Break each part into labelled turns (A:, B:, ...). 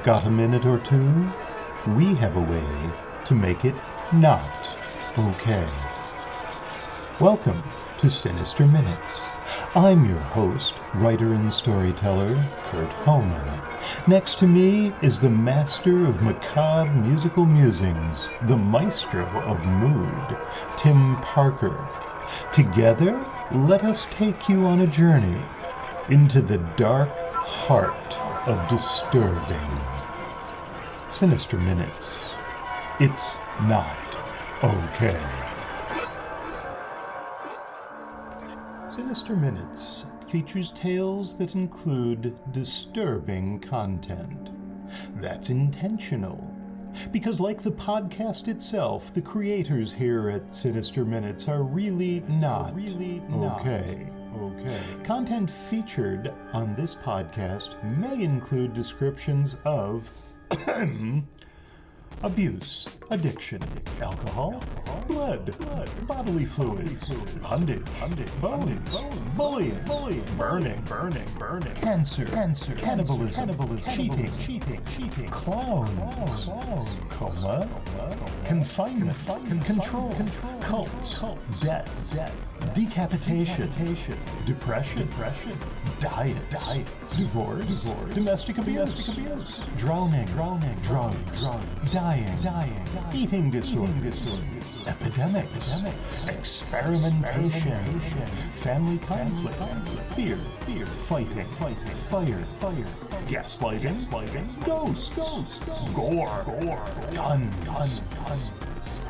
A: Got a minute or two? We have a way to make it not okay. Welcome to Sinister Minutes. I'm your host, writer and storyteller, Kurt Homer. Next to me is the master of macabre musical musings, the maestro of mood, Tim Parker. Together, let us take you on a journey into the dark heart of disturbing. Sinister Minutes. It's not okay. Sinister Minutes features tales that include disturbing content. That's intentional, because like the podcast itself, the creators here at Sinister Minutes are really not okay. Content featured on this podcast may include descriptions of abuse, addiction, alcohol, blood, bodily fluids, bondage, bones, bullying, burning, cancer, cannibalism, cheating, clowns, coma, confinement, control, cults, death, decapitation, depression, diet, divorce, domestic abuse, drowning, drugs, dying, eating disorders, epidemics, experimentation, family conflict, fear, fighting, fire, gaslighting, ghosts, gore, guns,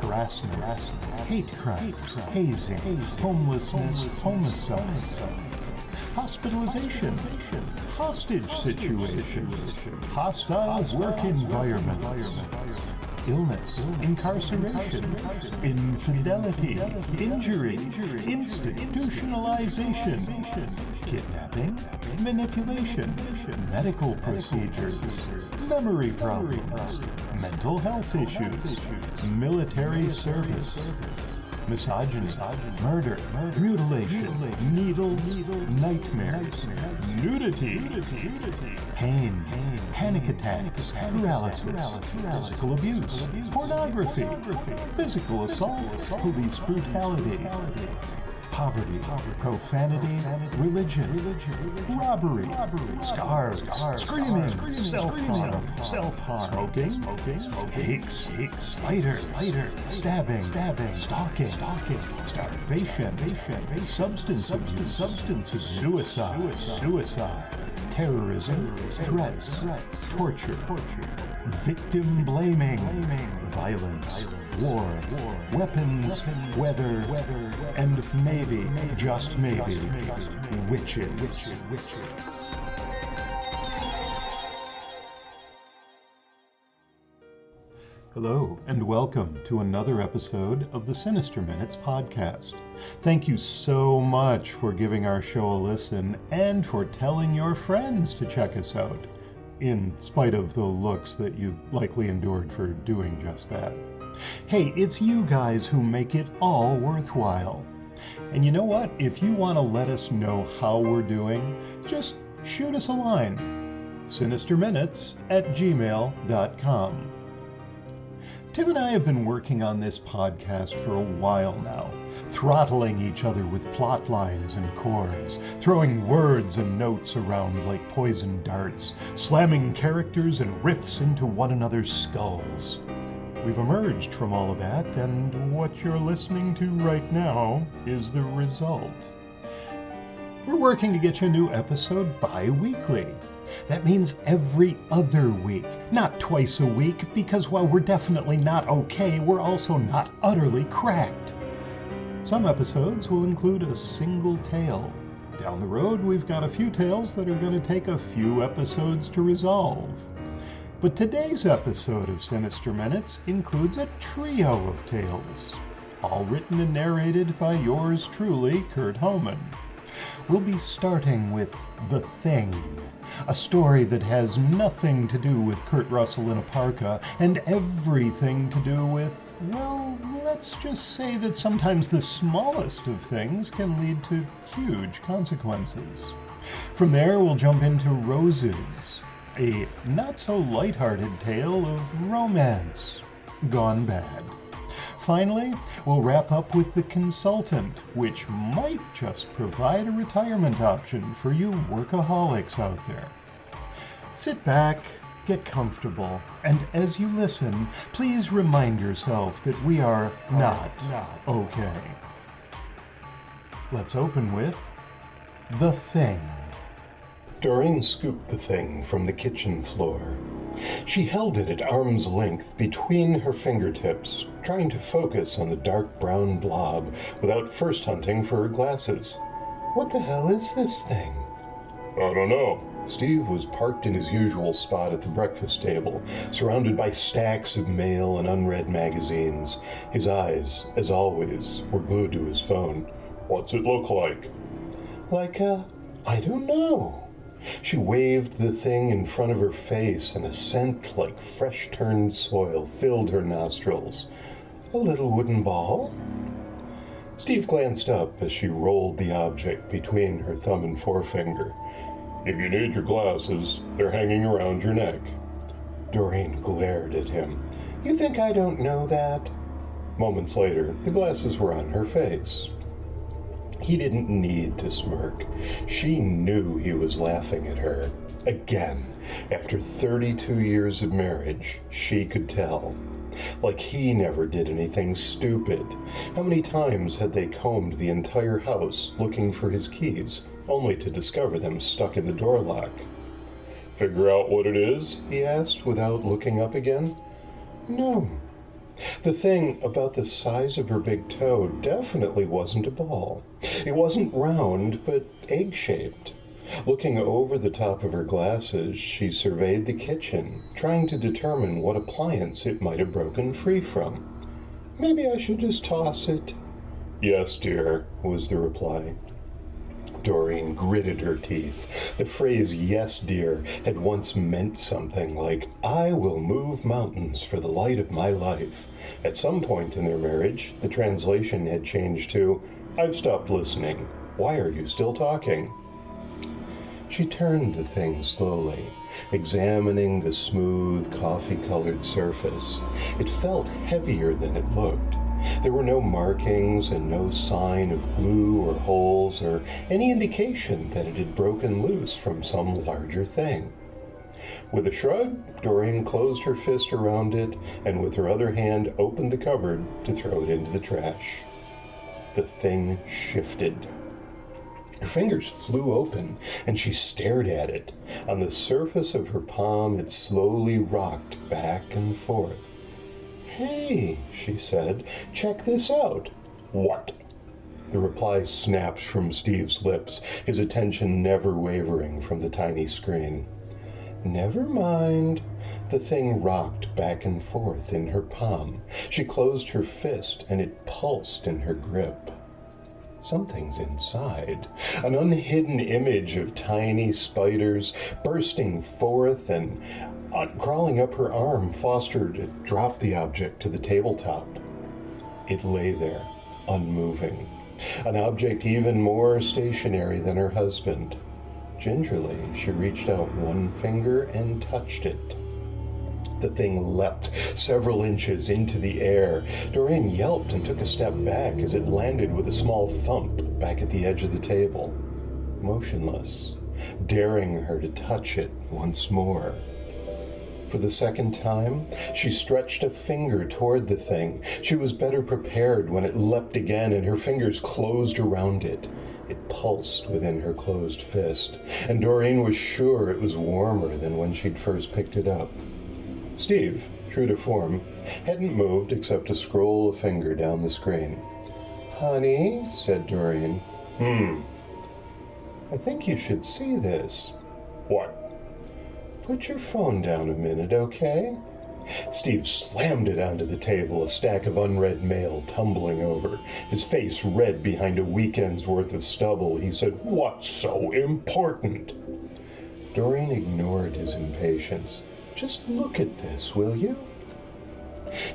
A: harassment, hate crimes, hazing, homelessness, homicide, hospitalization, hostage situations, hostile work environments, illness, incarceration, infidelity, injury, institutionalization, kidnapping, manipulation, medical procedures, memory problems, mental health issues, military service, misogyny, murder, mutilation, needles, nightmares, nudity, pain, panic attacks, paralysis, physical abuse, pornography, physical assault, police brutality, poverty, profanity, religion, robbery, scars, screaming, self-harm, smoking, snakes, spider, stabbing, stalking, starvation, substance abuse, suicide, terrorism, threats, torture, victim blaming, violence, war, weapons, weather, and maybe, just maybe, witches. Hello, and welcome to another episode of the Sinister Minutes podcast. Thank you so much for giving our show a listen and for telling your friends to check us out, in spite of the looks that you likely endured for doing just that. Hey, it's you guys who make it all worthwhile. And you know what? If you want to let us know how we're doing, just shoot us a line. sinisterminutes@gmail.com. Tim and I have been working on this podcast for a while now, throttling each other with plot lines and chords, throwing words and notes around like poison darts, slamming characters and riffs into one another's skulls. We've emerged from all of that, and what you're listening to right now is the result. We're working to get you a new episode bi-weekly. That means every other week, not twice a week, because while we're definitely not okay, we're also not utterly cracked. Some episodes will include a single tale. Down the road, we've got a few tales that are going to take a few episodes to resolve. But today's episode of Sinister Minutes includes a trio of tales, all written and narrated by yours truly, Kurt Homan. We'll be starting with The Thing, a story that has nothing to do with Kurt Russell in a parka and everything to do with, well, let's just say that sometimes the smallest of things can lead to huge consequences. From there, we'll jump into Roses, a not-so-lighthearted tale of romance gone bad. Finally, we'll wrap up with The Consultant, which might just provide a retirement option for you workaholics out there. Sit back, get comfortable, and as you listen, please remind yourself that we are not okay. Let's open with The Thing. Doreen scooped the thing from the kitchen floor. She held it at arm's length between her fingertips, trying to focus on the dark brown blob without first hunting for her glasses. What the hell is this thing? I don't know. Steve was parked in his usual spot at the breakfast table, surrounded by stacks of mail and unread magazines. His eyes, as always, were glued to his phone. What's it look like? I don't know. She waved the thing in front of her face, and a scent like fresh-turned soil filled her nostrils. A little wooden ball? Steve glanced up as she rolled the object between her thumb and forefinger. If you need your glasses, they're hanging around your neck. Doreen glared at him. You think I don't know that? Moments later, the glasses were on her face. He didn't need to smirk. She knew he was laughing at her. Again, after 32 years of marriage, she could tell. Like he never did anything stupid. How many times had they combed the entire house looking for his keys, only to discover them stuck in the door lock? Figure out what it is? He asked, without looking up again. No. The thing about the size of her big toe definitely wasn't a ball. It wasn't round, but egg-shaped. Looking over the top of her glasses, she surveyed the kitchen, trying to determine what appliance it might have broken free from. Maybe I should just toss it. Yes, dear, was the reply. Doreen gritted her teeth. The phrase, yes, dear, had once meant something like, I will move mountains for the light of my life. At some point in their marriage, the translation had changed to, I've stopped listening. Why are you still talking? She turned the thing slowly, examining the smooth, coffee-colored surface. It felt heavier than it looked. There were no markings and no sign of glue or holes or any indication that it had broken loose from some larger thing. With a shrug, Doreen closed her fist around it and with her other hand opened the cupboard to throw it into the trash. The thing shifted. Her fingers flew open, and she stared at it. On the surface of her palm, it slowly rocked back and forth. Hey, she said, check this out. What? The reply snapped from Steve's lips, his attention never wavering from the tiny screen. Never mind. The thing rocked back and forth in her palm. She closed her fist, and it pulsed in her grip. Something's inside. An unhidden image of tiny spiders bursting forth and crawling up her arm fostered to drop the object to the tabletop. It lay there, unmoving. An object even more stationary than her husband. Gingerly, she reached out one finger and touched it. The thing leapt several inches into the air. Doreen yelped and took a step back as it landed with a small thump back at the edge of the table. Motionless, daring her to touch it once more. For the second time, she stretched a finger toward the thing. She was better prepared when it leapt again and her fingers closed around it. It pulsed within her closed fist, and Doreen was sure it was warmer than when she'd first picked it up. Steve, true to form, hadn't moved except to scroll a finger down the screen. Honey, said Doreen. I think you should see this. What? Put your phone down a minute, okay? Steve slammed it onto the table, a stack of unread mail tumbling over. His face red behind a weekend's worth of stubble. He said, What's so important? Doreen ignored his impatience. Just look at this, will you?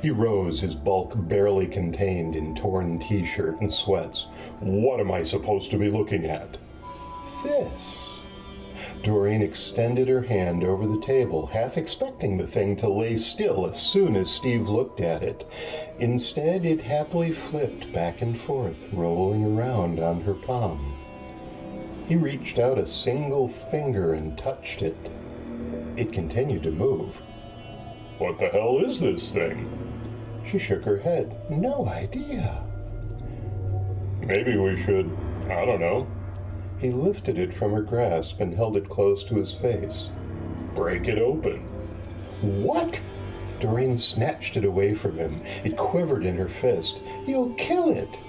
A: He rose, his bulk barely contained in torn t-shirt and sweats. What am I supposed to be looking at? This. Doreen extended her hand over the table, half expecting the thing to lay still as soon as Steve looked at it. Instead, it happily flipped back and forth, rolling around on her palm. He reached out a single finger and touched it. It continued to move. "What the hell is this thing?" She shook her head. "No idea." "Maybe we should, I don't know." He lifted it from her grasp and held it close to his face. "Break it open." "What?" Doreen snatched it away from him. It quivered in her fist. "You'll kill it."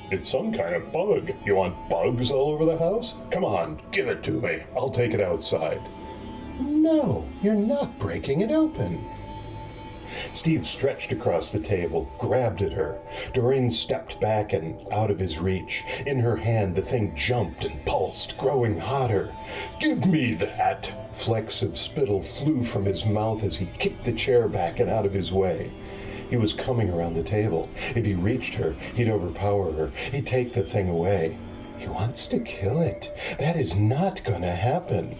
A: "It's some kind of bug. You want bugs all over the house? Come on, give it to me. I'll take it outside." "No, you're not breaking it open." Steve stretched across the table, grabbed at her. Doreen stepped back and out of his reach. In her hand, the thing jumped and pulsed, growing hotter. "Give me that!" Flecks of spittle flew from his mouth as he kicked the chair back and out of his way. He was coming around the table. If he reached her, he'd overpower her. He'd take the thing away. He wants to kill it. That is not gonna happen.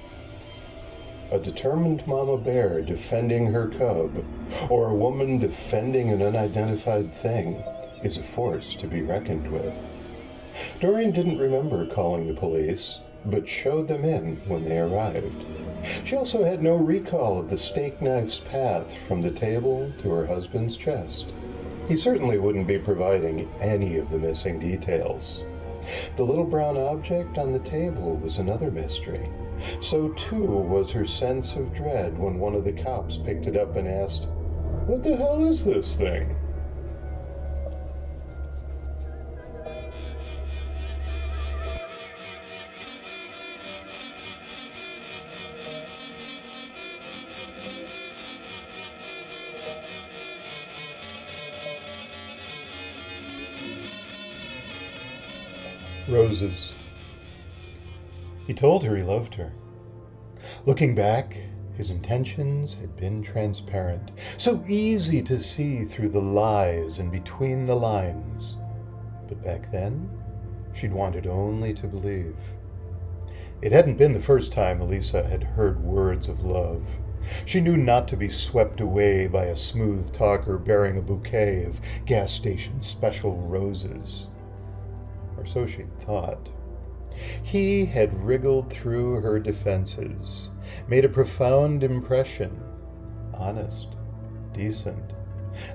A: A determined mama bear defending her cub, or a woman defending an unidentified thing, is a force to be reckoned with. Doreen didn't remember calling the police, but showed them in when they arrived. She also had no recall of the steak knife's path from the table to her husband's chest. He certainly wouldn't be providing any of the missing details. The little brown object on the table was another mystery. So too was her sense of dread when one of the cops picked it up and asked, "What the hell is this thing?" Roses. He told her he loved her. Looking back, his intentions had been transparent, so easy to see through the lies and between the lines. But back then, she'd wanted only to believe. It hadn't been the first time Elisa had heard words of love. She knew not to be swept away by a smooth talker bearing a bouquet of gas station special roses. Or so she'd thought. He had wriggled through her defenses, made a profound impression. Honest, decent,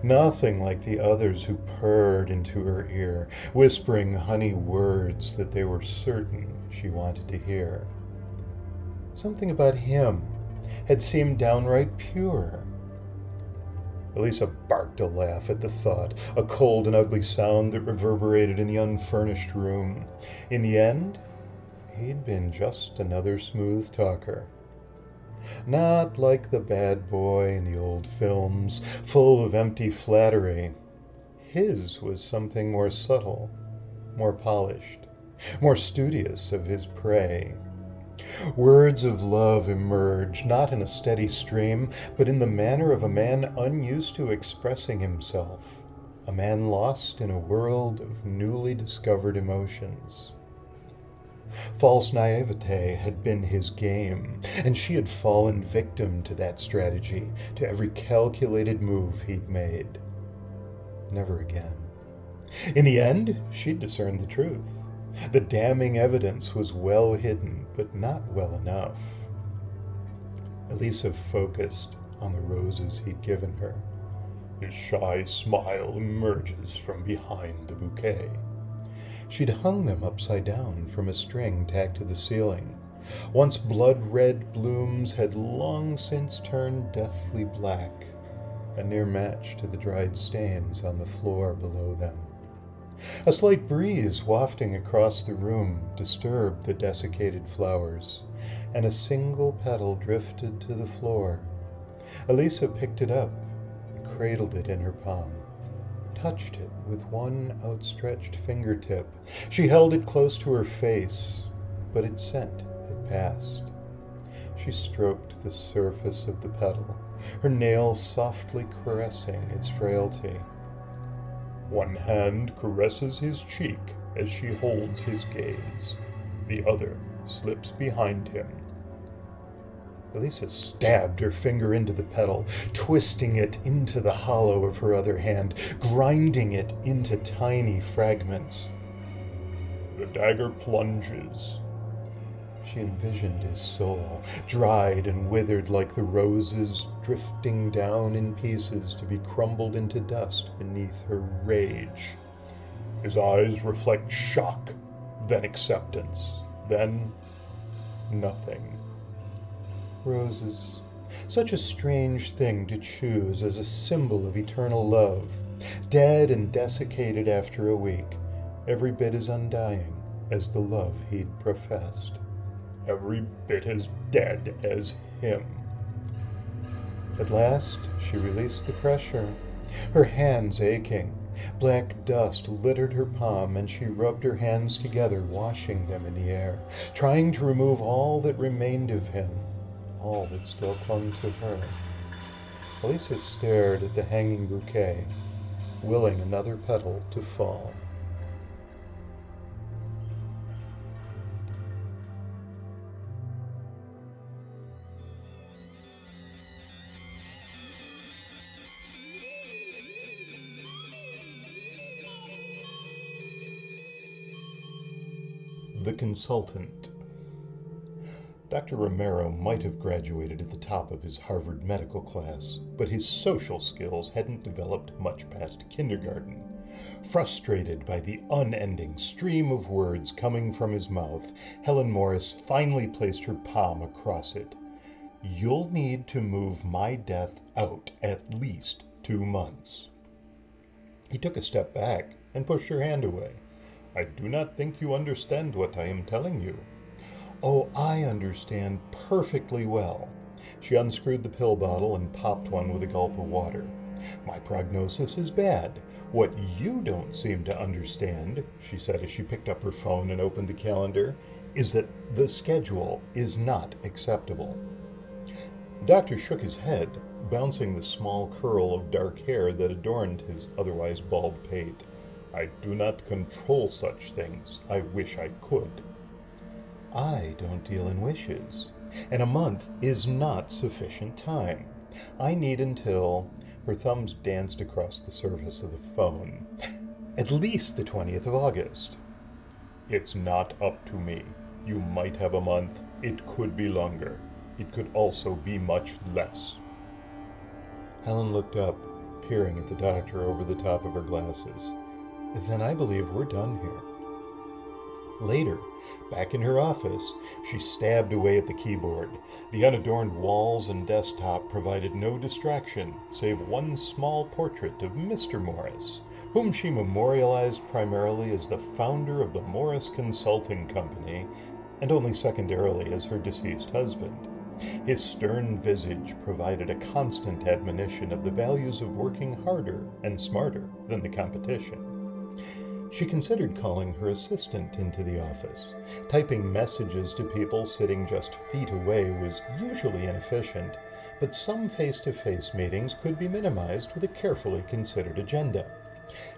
A: nothing like the others who purred into her ear, whispering honey words that they were certain she wanted to hear. Something about him had seemed downright pure. Elisa barked a laugh at the thought, a cold and ugly sound that reverberated in the unfurnished room. In the end, he'd been just another smooth talker. Not like the bad boy in the old films, full of empty flattery. His was something more subtle, more polished, more studious of his prey. Words of love emerged, not in a steady stream, but in the manner of a man unused to expressing himself, a man lost in a world of newly discovered emotions. False naivete had been his game, and she had fallen victim to that strategy, to every calculated move he'd made. Never again. In the end, she'd discerned the truth. The damning evidence was well hidden, but not well enough. Elisa focused on the roses he'd given her. His shy smile emerges from behind the bouquet. She'd hung them upside down from a string tacked to the ceiling. Once blood-red blooms had long since turned deathly black, a near match to the dried stains on the floor below them. A slight breeze wafting across the room disturbed the desiccated flowers, and a single petal drifted to the floor. Elisa picked it up and cradled it in her palm, touched it with one outstretched fingertip. She held it close to her face, but its scent had passed. She stroked the surface of the petal, her nails softly caressing its frailty. One hand caresses his cheek as she holds his gaze. The other slips behind him. Elisa stabbed her finger into the pedal, twisting it into the hollow of her other hand, grinding it into tiny fragments. The dagger plunges. She envisioned his soul, dried and withered like the roses, drifting down in pieces to be crumbled into dust beneath her rage. His eyes reflect shock, then acceptance, then nothing. Roses, such a strange thing to choose as a symbol of eternal love, dead and desiccated after a week, every bit as undying as the love he'd professed. Every bit as dead as him. At last, she released the pressure, her hands aching. Black dust littered her palm, and she rubbed her hands together, washing them in the air, trying to remove all that remained of him, all that still clung to her. Elisa stared at the hanging bouquet, willing another petal to fall. The Consultant. Dr. Romero might have graduated at the top of his Harvard medical class, but his social skills hadn't developed much past kindergarten. Frustrated by the unending stream of words coming from his mouth, Helen Morris finally placed her palm across it. You'll need to move my death out at least 2 months. He took a step back and pushed her hand away. I do not think you understand what I am telling you. Oh, I understand perfectly well. She unscrewed the pill bottle and popped one with a gulp of water. My prognosis is bad. What you don't seem to understand, she said as she picked up her phone and opened the calendar, is that the schedule is not acceptable. The doctor shook his head, bouncing the small curl of dark hair that adorned his otherwise bald pate. I do not control such things. I wish I could. I don't deal in wishes, and a month is not sufficient time. I need until... Her thumbs danced across the surface of the phone. At least the 20th of August. It's not up to me. You might have a month. It could be longer. It could also be much less. Helen looked up, peering at the doctor over the top of her glasses. Then I believe we're done here. Later, back in her office, she stabbed away at the keyboard. The unadorned walls and desktop provided no distraction, save one small portrait of Mr. Morris, whom she memorialized primarily as the founder of the Morris Consulting Company, and only secondarily as her deceased husband. His stern visage provided a constant admonition of the values of working harder and smarter than the competition. She considered calling her assistant into the office. Typing messages to people sitting just feet away was usually inefficient, but some face-to-face meetings could be minimized with a carefully considered agenda.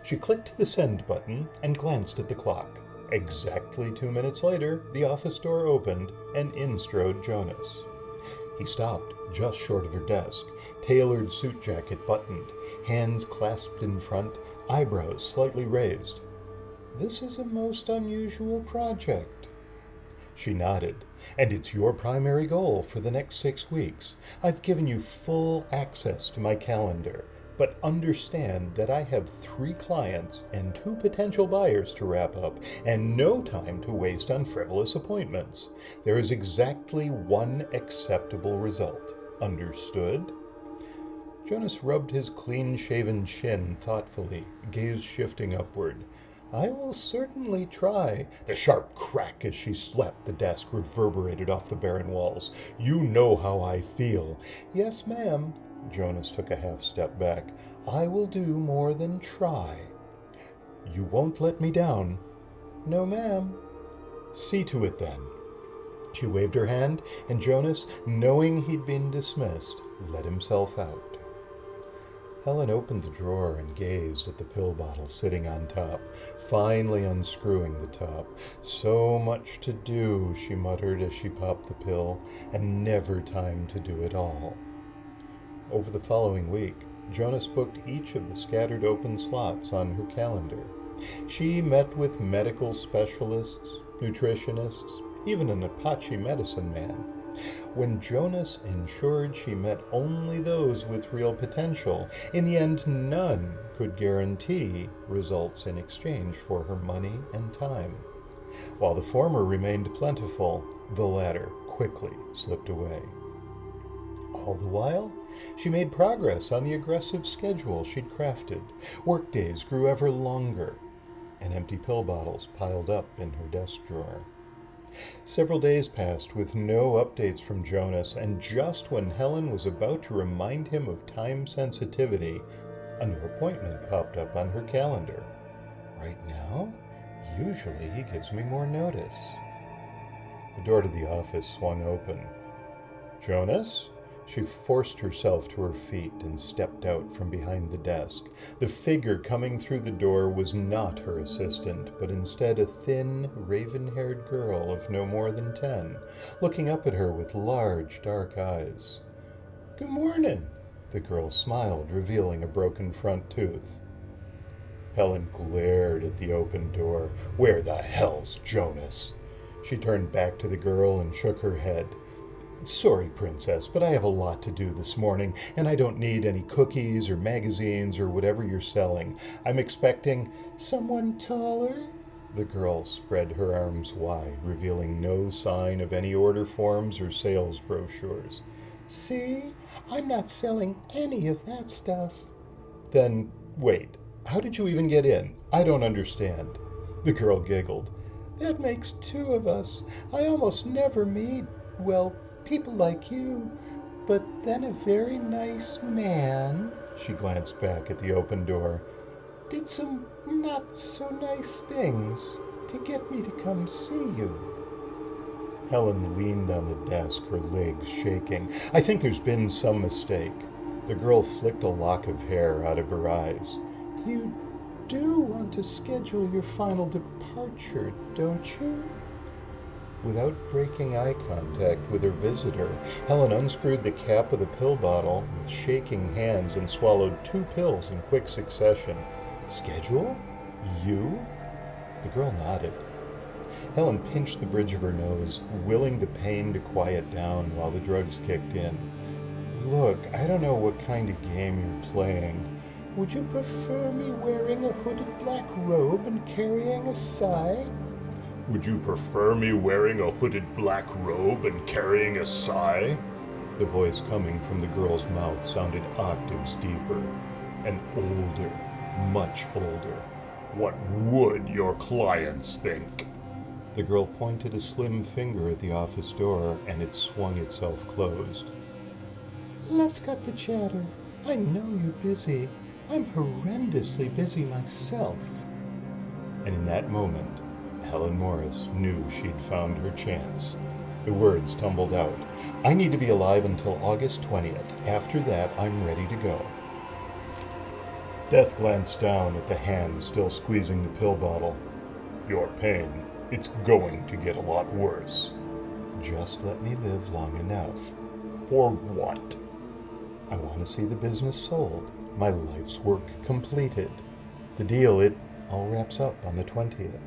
A: She clicked the send button and glanced at the clock. Exactly 2 minutes later, the office door opened and in strode Jonas. He stopped just short of her desk, tailored suit jacket buttoned, hands clasped in front, eyebrows slightly raised. This is a most unusual project. She nodded. And it's your primary goal for the next 6 weeks. I've given you full access to my calendar, but understand that I have 3 clients and 2 potential buyers to wrap up, and no time to waste on frivolous appointments. There is exactly 1 acceptable result. Understood? Jonas rubbed his clean-shaven chin thoughtfully, gaze shifting upward. I will certainly try. The sharp crack as she slapped the desk reverberated off the barren walls. You know how I feel. Yes, ma'am. Jonas took a half step back. I will do more than try. You won't let me down? No, ma'am. See to it then. She waved her hand, and Jonas, knowing he'd been dismissed, let himself out. Helen opened the drawer and gazed at the pill bottle sitting on top, finally unscrewing the top. So much to do, she muttered as she popped the pill, and never time to do it all. Over the following week, Jonas booked each of the scattered open slots on her calendar. She met with medical specialists, nutritionists, even an Apache medicine man. When Jonas ensured she met only those with real potential, in the end none could guarantee results in exchange for her money and time. While the former remained plentiful, the latter quickly slipped away. All the while, she made progress on the aggressive schedule she'd crafted. Workdays grew ever longer, and empty pill bottles piled up in her desk drawer. Several days passed with no updates from Jonas, and just when Helen was about to remind him of time sensitivity, a new appointment popped up on her calendar. Right now? Usually he gives me more notice. The door to the office swung open. Jonas? She forced herself to her feet and stepped out from behind the desk. The figure coming through the door was not her assistant, but instead a thin, raven-haired girl of no more than 10, looking up at her with large, dark eyes. "Good morning," the girl smiled, revealing a broken front tooth. Helen glared at the open door. "Where the hell's Jonas?" She turned back to the girl and shook her head. "Sorry, Princess, but I have a lot to do this morning, and I don't need any cookies or magazines or whatever you're selling. I'm expecting someone taller." The girl spread her arms wide, revealing no sign of any order forms or sales brochures. "See, I'm not selling any of that stuff." "Then, wait, how did you even get in? I don't understand." The girl giggled. "That makes two of us. I almost never meet, well, people like you, but then a very nice man," she glanced back at the open door, "did some not so nice things to get me to come see you." Helen leaned on the desk, her legs shaking. "I think there's been some mistake." The girl flicked a lock of hair out of her eyes. "You do want to schedule your final departure, don't you?" Without breaking eye contact with her visitor, Helen unscrewed the cap of the pill bottle with shaking hands and swallowed 2 pills in quick succession. "Schedule? You?" The girl nodded. Helen pinched the bridge of her nose, willing the pain to quiet down while the drugs kicked in. "Look, I don't know what kind of game you're playing. Would you prefer me wearing a hooded black robe and carrying a sigh?" "Would you prefer me wearing a hooded black robe and carrying a sigh?" The voice coming from the girl's mouth sounded octaves deeper and older, much older. "What would your clients think?" The girl pointed a slim finger at the office door, and it swung itself closed. "Let's cut the chatter. I know you're busy. I'm horrendously busy myself." And in that moment, Helen Morris knew she'd found her chance. The words tumbled out. "I need to be alive until August 20th. After that, I'm ready to go." Death glanced down at the hand still squeezing the pill bottle. "Your pain, it's going to get a lot worse." "Just let me live long enough." "For what?" "I want to see the business sold, my life's work completed. The deal, it all wraps up on the 20th.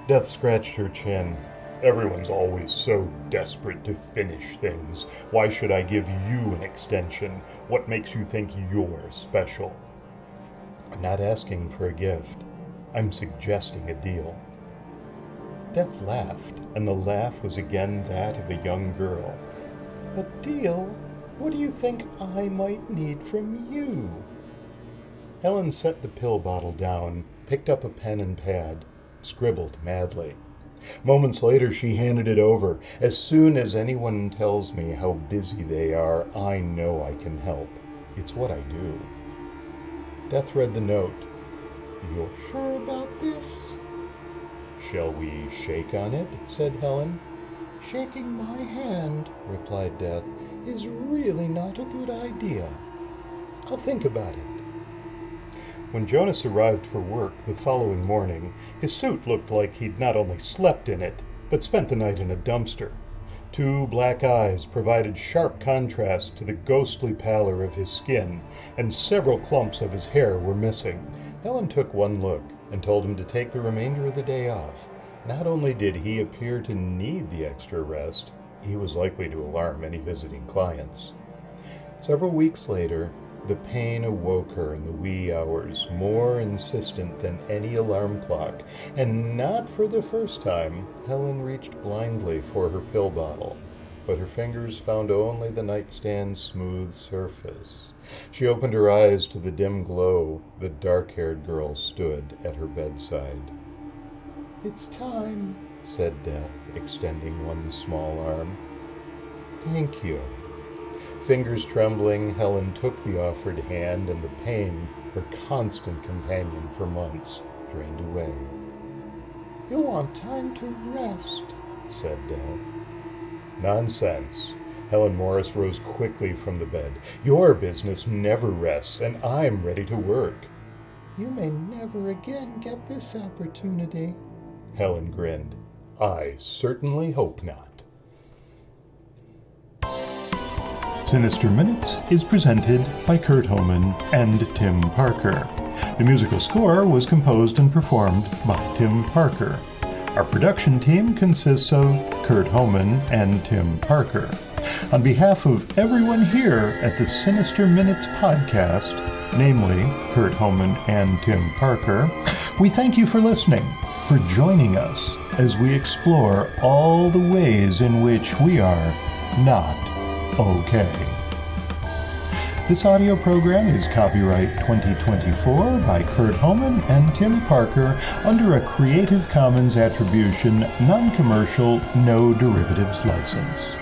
A: Death scratched her chin. "Everyone's always so desperate to finish things. Why should I give you an extension? What makes you think you're special?" "I'm not asking for a gift. I'm suggesting a deal." Death laughed, and the laugh was again that of a young girl. "A deal? What do you think I might need from you?" Helen set the pill bottle down, picked up a pen and pad, scribbled madly. Moments later, she handed it over. "As soon as anyone tells me how busy they are, I know I can help. It's what I do." Death read the note. "You're sure about this?" "Shall we shake on it?" said Helen. "Shaking my hand," replied Death, "is really not a good idea." I'll think about it. When Jonas arrived for work the following morning, his suit looked like he'd not only slept in it, but spent the night in a dumpster. 2 black eyes provided sharp contrast to the ghostly pallor of his skin, and several clumps of his hair were missing. Helen took one look and told him to take the remainder of the day off. Not only did he appear to need the extra rest, he was likely to alarm any visiting clients. Several weeks later, the pain awoke her in the wee hours, more insistent than any alarm clock, and not for the first time, Helen reached blindly for her pill bottle, but her fingers found only the nightstand's smooth surface. She opened her eyes to the dim glow. The dark-haired girl stood at her bedside. "It's time," said Death, extending one small arm. "Thank you." Fingers trembling, Helen took the offered hand, and the pain, her constant companion for months, drained away. "You'll want time to rest," said Death. "Nonsense." Helen Morris rose quickly from the bed. "Your business never rests, and I'm ready to work." "You may never again get this opportunity." Helen grinned. "I certainly hope not." Sinister Minutes is presented by Kurt Homan and Tim Parker. The musical score was composed and performed by Tim Parker. Our production team consists of Kurt Homan and Tim Parker. On behalf of everyone here at the Sinister Minutes podcast, namely Kurt Homan and Tim Parker, we thank you for listening, for joining us as we explore all the ways in which we are not okay. This audio program is copyright 2024 by Kurt Homan and Tim Parker under a Creative Commons Attribution, Non-Commercial, No Derivatives license.